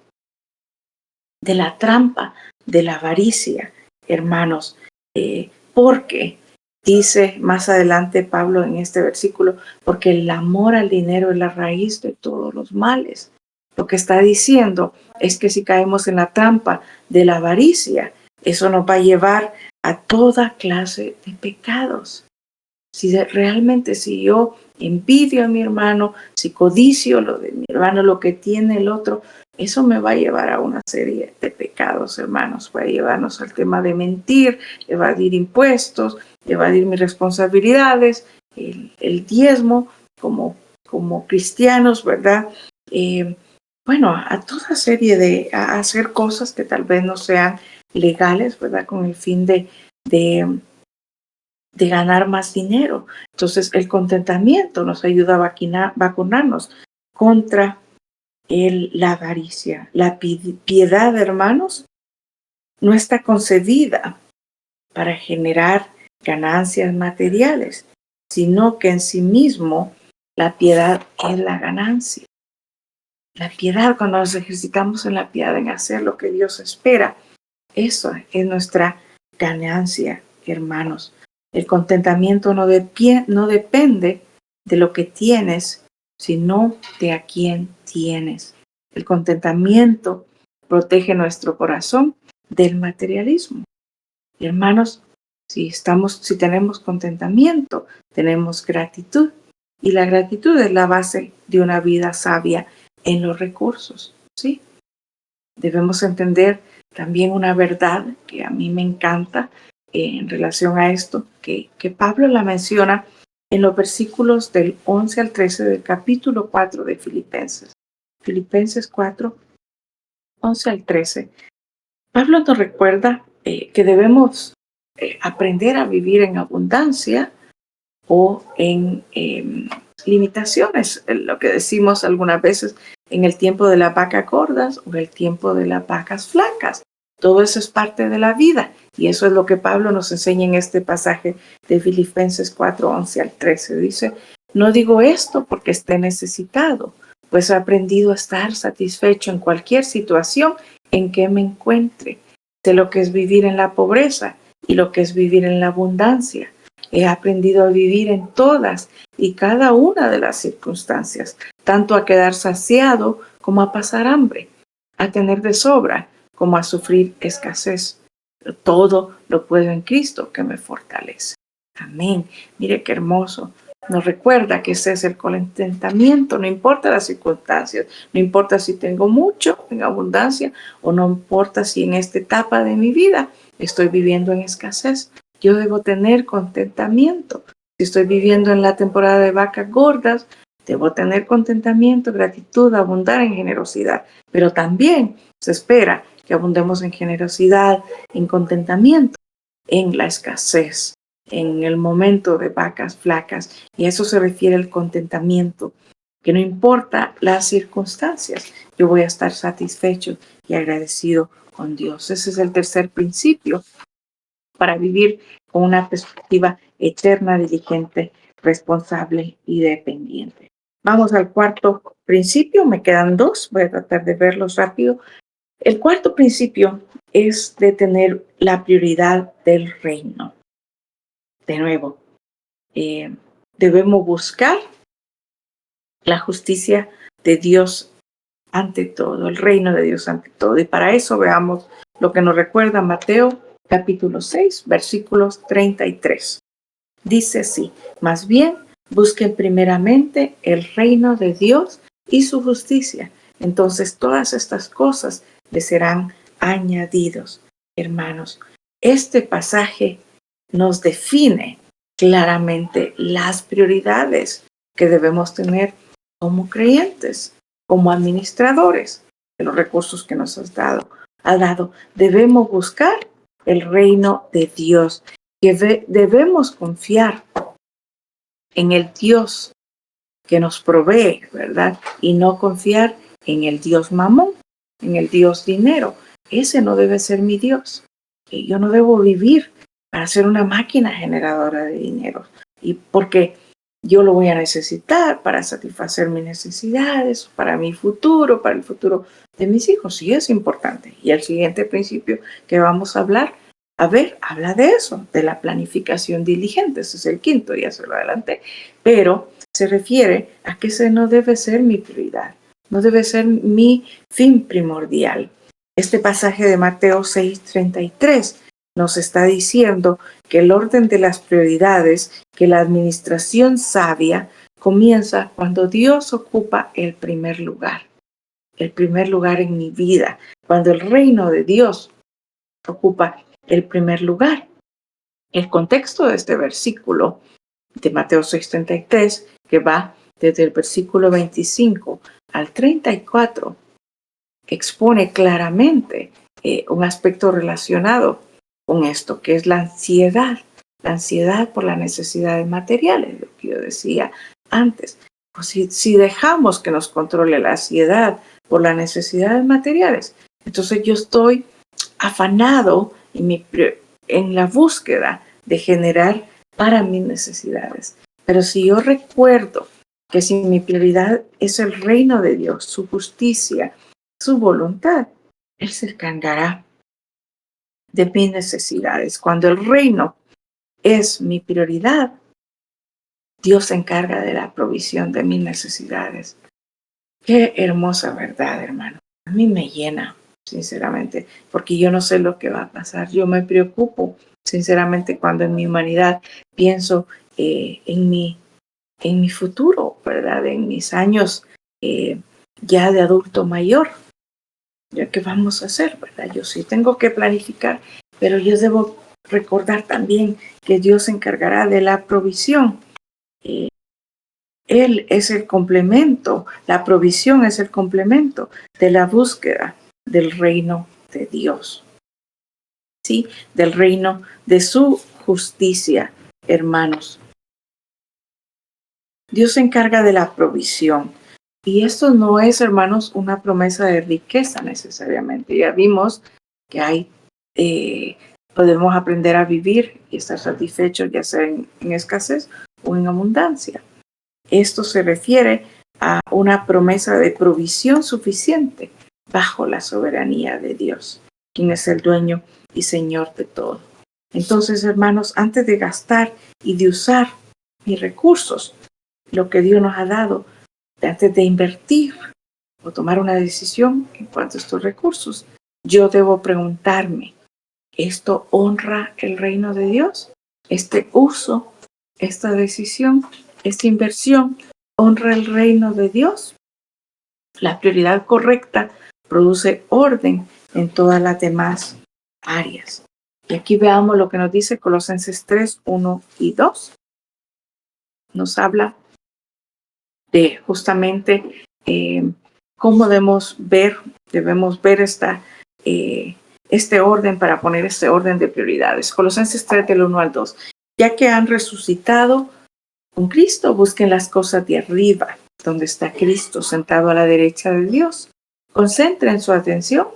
de la trampa, de la avaricia, hermanos, porque dice más adelante Pablo en este versículo, porque el amor al dinero es la raíz de todos los males. Lo que está diciendo es que si caemos en la trampa de la avaricia, eso nos va a llevar a toda clase de pecados. Si yo envidio a mi hermano, si codicio lo de mi hermano, lo que tiene el otro, eso me va a llevar a una serie de pecados, hermanos. Va a llevarnos al tema de mentir, evadir impuestos, evadir mis responsabilidades, el diezmo como cristianos, ¿verdad? Bueno, a toda serie a hacer cosas que tal vez no sean legales, ¿verdad? Con el fin de ganar más dinero. Entonces, el contentamiento nos ayuda a vacunarnos contra la avaricia. La piedad, hermanos, no está concebida para generar ganancias materiales, sino que en sí mismo la piedad es la ganancia. La piedad, cuando nos ejercitamos en la piedad, en hacer lo que Dios espera, eso es nuestra ganancia, hermanos. El contentamiento no depende de lo que tienes, sino de a quién tienes. El contentamiento protege nuestro corazón del materialismo. Hermanos, si tenemos contentamiento, tenemos gratitud. Y la gratitud es la base de una vida sabia en los recursos, ¿sí? Debemos entender también una verdad que a mí me encanta en relación a esto, que Pablo la menciona en los versículos del 11 al 13 del capítulo 4 de Filipenses. Filipenses 4, 11 al 13. Pablo nos recuerda que debemos aprender a vivir en abundancia o en limitaciones, lo que decimos algunas veces en el tiempo de las vacas gordas o el tiempo de las vacas flacas. Todo eso es parte de la vida y eso es lo que Pablo nos enseña en este pasaje de Filipenses 4, 11 al 13. Dice, no digo esto porque esté necesitado, pues he aprendido a estar satisfecho en cualquier situación en que me encuentre. Sé lo que es vivir en la pobreza y lo que es vivir en la abundancia. He aprendido a vivir en todas y cada una de las circunstancias, tanto a quedar saciado como a pasar hambre, a tener de sobra como a sufrir escasez. Todo lo puedo en Cristo que me fortalece. Amén. Mire qué hermoso. Nos recuerda que ese es el contentamiento, no importa las circunstancias, no importa si tengo mucho en abundancia o no importa si en esta etapa de mi vida estoy viviendo en escasez. Yo debo tener contentamiento. Si estoy viviendo en la temporada de vacas gordas, debo tener contentamiento, gratitud, abundar en generosidad. Pero también se espera que abundemos en generosidad, en contentamiento, en la escasez, en el momento de vacas flacas. Y a eso se refiere el contentamiento, que no importa las circunstancias, yo voy a estar satisfecho y agradecido con Dios. Ese es el tercer principio para vivir con una perspectiva eterna, diligente, responsable y dependiente. Vamos al cuarto principio, me quedan dos, voy a tratar de verlos rápido. El cuarto principio es de tener la prioridad del reino. De nuevo, debemos buscar la justicia de Dios ante todo, el reino de Dios ante todo. Y para eso veamos lo que nos recuerda Mateo capítulo 6, versículos 33. Dice así, más bien busquen primeramente el reino de Dios y su justicia. Entonces todas estas cosas les serán añadidos. Hermanos, este pasaje nos define claramente las prioridades que debemos tener como creyentes. como administradores de los recursos que nos ha dado. Debemos buscar el reino de Dios, que debemos confiar en el Dios que nos provee, ¿verdad? Y no confiar en el Dios mamón, en el Dios dinero. Ese no debe ser mi Dios. Yo no debo vivir para ser una máquina generadora de dinero. Y porque yo lo voy a necesitar para satisfacer mis necesidades, para mi futuro, para el futuro de mis hijos. Sí, es importante. Y el siguiente principio que vamos a ver, habla de eso, de la planificación diligente. Ese es el quinto, ya se lo adelanté. Pero se refiere a que ese no debe ser mi prioridad, no debe ser mi fin primordial. Este pasaje de Mateo 6:33 nos está diciendo que el orden de las prioridades, que la administración sabia comienza cuando Dios ocupa el primer lugar en mi vida, cuando el reino de Dios ocupa el primer lugar. El contexto de este versículo de Mateo 6:33, que va desde el versículo 25 al 34, expone claramente un aspecto relacionado con esto, que es la ansiedad por las necesidades materiales, lo que yo decía antes. Pues si dejamos que nos controle la ansiedad por las necesidades materiales, entonces yo estoy afanado en la búsqueda de generar para mis necesidades. Pero si yo recuerdo que si mi prioridad es el reino de Dios, su justicia, su voluntad, Él se encargará de mis necesidades. Cuando el reino es mi prioridad, Dios se encarga de la provisión de mis necesidades. Qué hermosa verdad, hermano. A mí me llena, sinceramente, porque yo no sé lo que va a pasar. Yo me preocupo, sinceramente, cuando en mi humanidad pienso en mi futuro, ¿verdad? En mis años ya de adulto mayor. ¿Ya qué vamos a hacer, verdad? Yo sí tengo que planificar, pero yo debo recordar también que Dios se encargará de la provisión. Él es el complemento, la provisión es el complemento de la búsqueda del reino de Dios, ¿sí? Del reino de su justicia, hermanos. Dios se encarga de la provisión. Y esto no es, hermanos, una promesa de riqueza necesariamente. Ya vimos que podemos aprender a vivir y estar satisfechos, ya sea en escasez o en abundancia. Esto se refiere a una promesa de provisión suficiente bajo la soberanía de Dios, quien es el dueño y señor de todo. Entonces, hermanos, antes de gastar y de usar mis recursos, lo que Dios nos ha dado, antes de invertir o tomar una decisión en cuanto a estos recursos, yo debo preguntarme, ¿esto honra el reino de Dios? ¿Este uso, esta decisión, esta inversión honra el reino de Dios? La prioridad correcta produce orden en todas las demás áreas. Y aquí veamos lo que nos dice Colosenses 3, 1 y 2. Nos habla de justamente cómo debemos ver este orden para poner este orden de prioridades. Colosenses 3 del 1 al 2. Ya que han resucitado con Cristo, busquen las cosas de arriba, donde está Cristo sentado a la derecha de Dios. Concentren su atención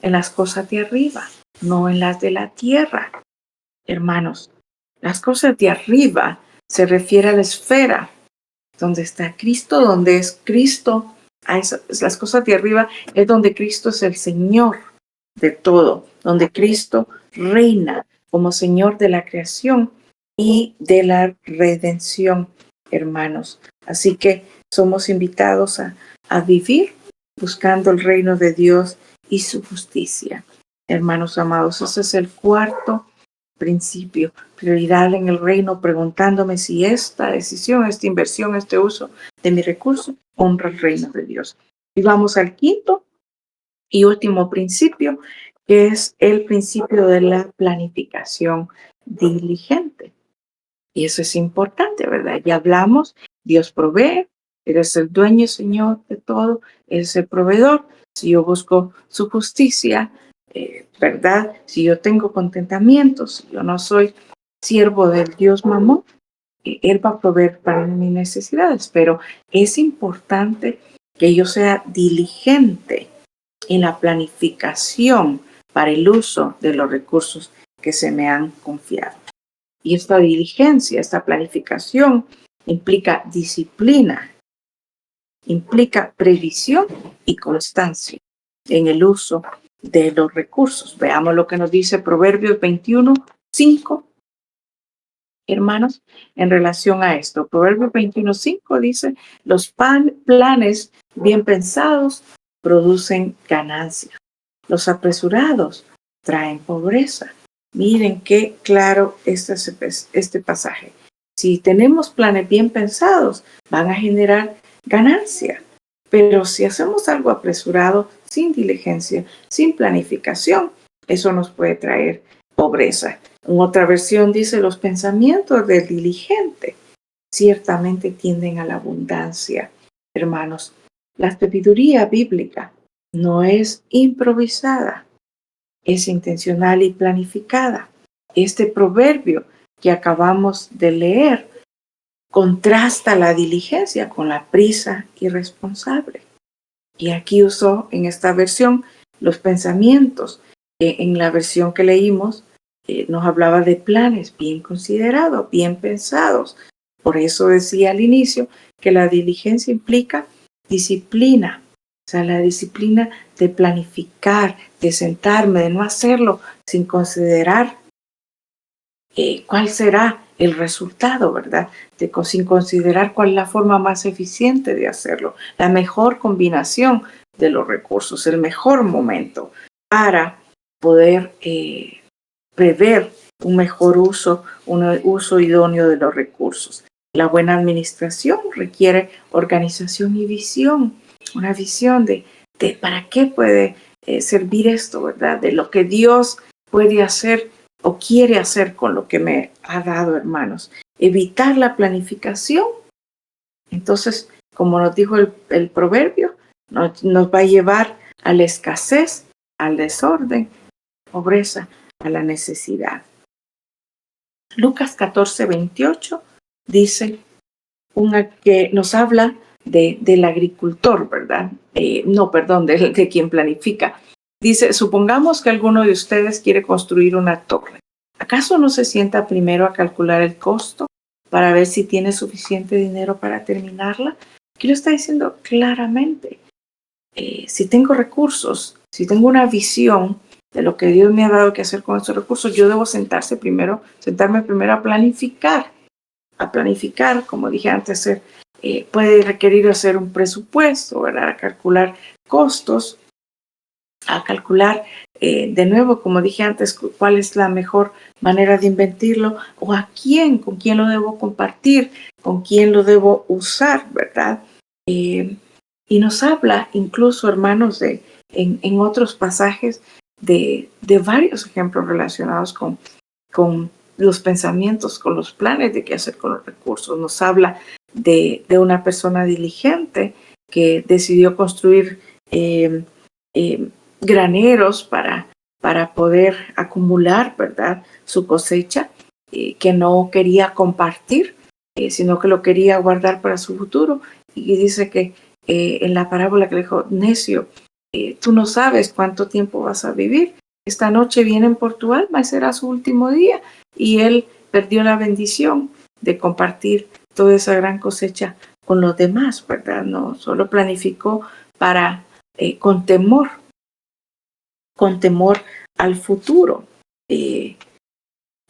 en las cosas de arriba, no en las de la tierra. Hermanos, las cosas de arriba se refiere a la esfera donde está Cristo, donde es Cristo, las cosas de arriba es donde Cristo es el Señor de todo, donde Cristo reina como Señor de la creación y de la redención, hermanos. Así que somos invitados a vivir buscando el reino de Dios y su justicia. Hermanos amados, ese es el cuarto principio, prioridad en el reino, preguntándome si esta decisión, esta inversión, este uso de mi recurso honra el reino de Dios. Y vamos al quinto y último principio, que es el principio de la planificación diligente. Y eso es importante, ¿verdad? Ya hablamos, Dios provee, Él es el dueño y Señor de todo, Él es el proveedor. Si yo busco su justicia, ¿verdad? Si yo tengo contentamiento, si yo no soy siervo del Dios Mamón, Él va a proveer para mis necesidades. Pero es importante que yo sea diligente en la planificación para el uso de los recursos que se me han confiado. Y esta diligencia, esta planificación implica disciplina, implica previsión y constancia en el uso de los recursos. Veamos lo que nos dice Proverbios 21:5, hermanos, en relación a esto. Proverbios 21:5 dice, los planes bien pensados producen ganancia. Los apresurados traen pobreza. Miren qué claro este pasaje. Si tenemos planes bien pensados, van a generar ganancia. Pero si hacemos algo apresurado, sin diligencia, sin planificación, eso nos puede traer pobreza. En otra versión dice, los pensamientos del diligente ciertamente tienden a la abundancia. Hermanos, la sabiduría bíblica no es improvisada, es intencional y planificada. Este proverbio que acabamos de leer contrasta la diligencia con la prisa irresponsable. Y aquí usó en esta versión los pensamientos. En la versión que leímos nos hablaba de planes bien considerados, bien pensados. Por eso decía al inicio que la diligencia implica disciplina. O sea, la disciplina de planificar, de sentarme, de no hacerlo sin considerar cuál será el resultado, ¿verdad? Sin considerar cuál es la forma más eficiente de hacerlo, la mejor combinación de los recursos, el mejor momento para poder prever un mejor uso, un uso idóneo de los recursos. La buena administración requiere organización y visión, una visión de para qué puede servir esto, ¿verdad? De lo que Dios puede hacer o quiere hacer con lo que me ha dado, hermanos. Evitar la planificación. Entonces, como nos dijo el proverbio, nos va a llevar a la escasez, al desorden, pobreza, a la necesidad. Lucas 14:28 dice que nos habla del agricultor, ¿verdad? De quien planifica. Dice, supongamos que alguno de ustedes quiere construir una torre. ¿Acaso no se sienta primero a calcular el costo para ver si tiene suficiente dinero para terminarla? Aquí lo está diciendo claramente. Si tengo recursos, si tengo una visión de lo que Dios me ha dado que hacer con esos recursos, yo debo sentarme primero a planificar, como dije antes, puede requerir hacer un presupuesto, ¿verdad? A calcular costos, a calcular de nuevo, como dije antes, cuál es la mejor manera de invertirlo o con quién lo debo compartir, con quién lo debo usar, ¿verdad? Y nos habla incluso, hermanos, en otros pasajes de varios ejemplos relacionados con los pensamientos, con los planes de qué hacer con los recursos. Nos habla de una persona diligente que decidió construir graneros para poder acumular, ¿verdad?, su cosecha, que no quería compartir, sino que lo quería guardar para su futuro. Y dice que en la parábola que le dijo, necio, tú no sabes cuánto tiempo vas a vivir. Esta noche vienen por tu alma y será su último día. Y él perdió la bendición de compartir toda esa gran cosecha con los demás, ¿verdad? No solo planificó para con temor al futuro.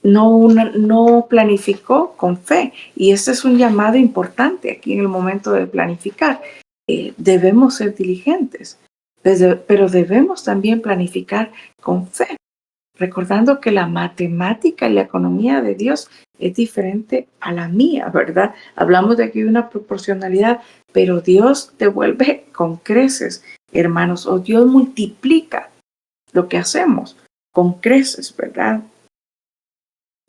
No planificó con fe. Y este es un llamado importante aquí en el momento de planificar. Debemos ser diligentes, pero debemos también planificar con fe, recordando que la matemática y la economía de Dios es diferente a la mía, ¿verdad? Hablamos de aquí de una proporcionalidad, pero Dios devuelve con creces, hermanos, o Dios multiplica lo que hacemos con creces, ¿verdad?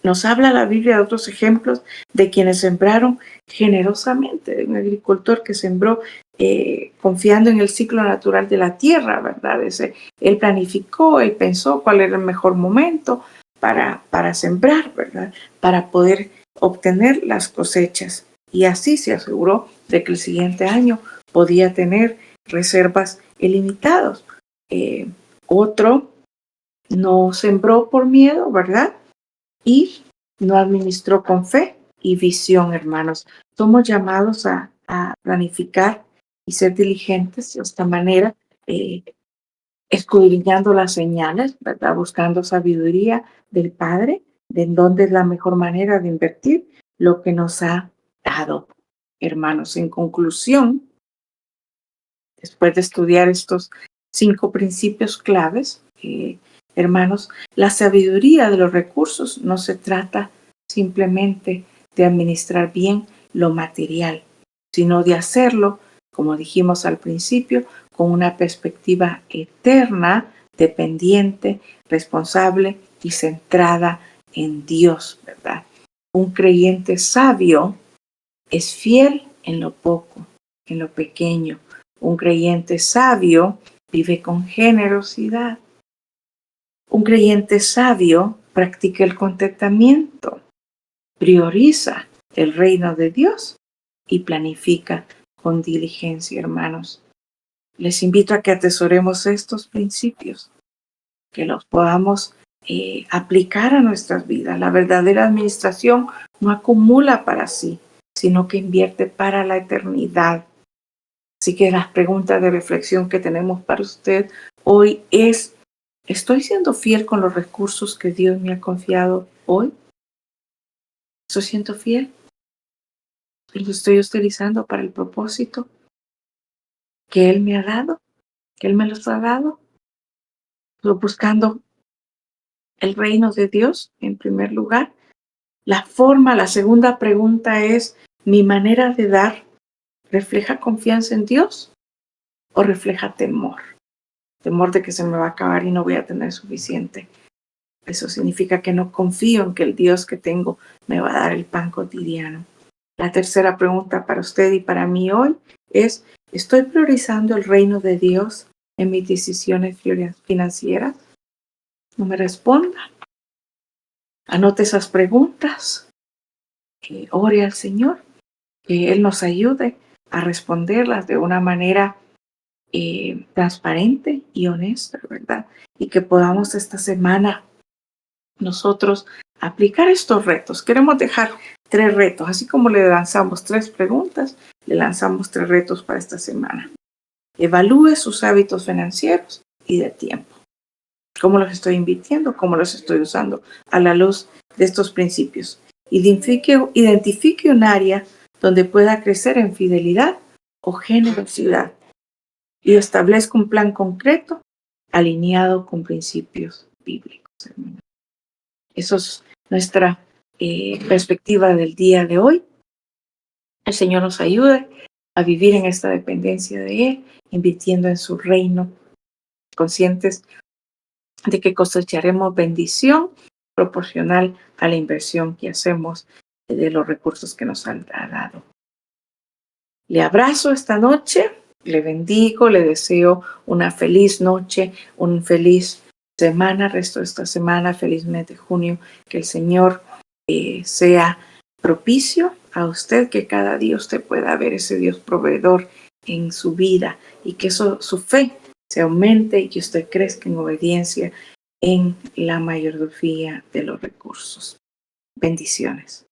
Nos habla la Biblia de otros ejemplos de quienes sembraron generosamente, de un agricultor que sembró confiando en el ciclo natural de la tierra, ¿verdad? Él planificó, él pensó cuál era el mejor momento para sembrar, ¿verdad? Para poder obtener las cosechas. Y así se aseguró de que el siguiente año podía tener reservas ilimitadas. Otro no sembró por miedo, ¿verdad? Y no administró con fe y visión, hermanos. Somos llamados a planificar y ser diligentes de esta manera, eh, escudriñando las señales, ¿verdad? Buscando sabiduría del Padre, de en dónde es la mejor manera de invertir lo que nos ha dado, hermanos. En conclusión, después de estudiar estos 5 principios claves, hermanos, la sabiduría de los recursos no se trata simplemente de administrar bien lo material, sino de hacerlo, como dijimos al principio, con una perspectiva eterna, dependiente, responsable y centrada en Dios, ¿verdad? Un creyente sabio es fiel en lo poco, en lo pequeño. Un creyente sabio vive con generosidad. Un creyente sabio practica el contentamiento, prioriza el reino de Dios y planifica con diligencia, hermanos. Les invito a que atesoremos estos principios, que los podamos aplicar a nuestras vidas. La verdadera administración no acumula para sí, sino que invierte para la eternidad. Así que las preguntas de reflexión que tenemos para usted hoy es: ¿estoy siendo fiel con los recursos que Dios me ha confiado hoy? ¿Estoy siendo fiel? ¿Los estoy utilizando para el propósito que Él me ha dado? ¿Que Él me los ha dado? ¿Estoy buscando el reino de Dios en primer lugar? La segunda pregunta es: ¿mi manera de dar refleja confianza en Dios o refleja temor? Temor de que se me va a acabar y no voy a tener suficiente. Eso significa que no confío en que el Dios que tengo me va a dar el pan cotidiano. La tercera pregunta para usted y para mí hoy es: ¿estoy priorizando el reino de Dios en mis decisiones financieras? No me responda. Anote esas preguntas, ore al Señor, que Él nos ayude a responderlas de una manera transparente y honesta, ¿verdad? Y que podamos esta semana nosotros aplicar estos retos. Queremos dejar 3 retos, así como le lanzamos 3 preguntas, le lanzamos 3 retos para esta semana. Evalúe sus hábitos financieros y de tiempo. ¿Cómo los estoy invirtiendo? ¿Cómo los estoy usando a la luz de estos principios? Identifique un área donde pueda crecer en fidelidad o generosidad y establezca un plan concreto alineado con principios bíblicos. Eso es nuestra perspectiva del día de hoy. El Señor nos ayude a vivir en esta dependencia de Él, invirtiendo en su reino, conscientes de que cosecharemos bendición proporcional a la inversión que hacemos de los recursos que nos ha dado. Le abrazo esta noche, le bendigo, le deseo una feliz noche, un feliz semana, resto de esta semana, feliz mes de junio, que el Señor sea propicio a usted, que cada día usted pueda ver ese Dios proveedor en su vida y que su fe se aumente y que usted crezca en obediencia en la mayordomía de los recursos. Bendiciones.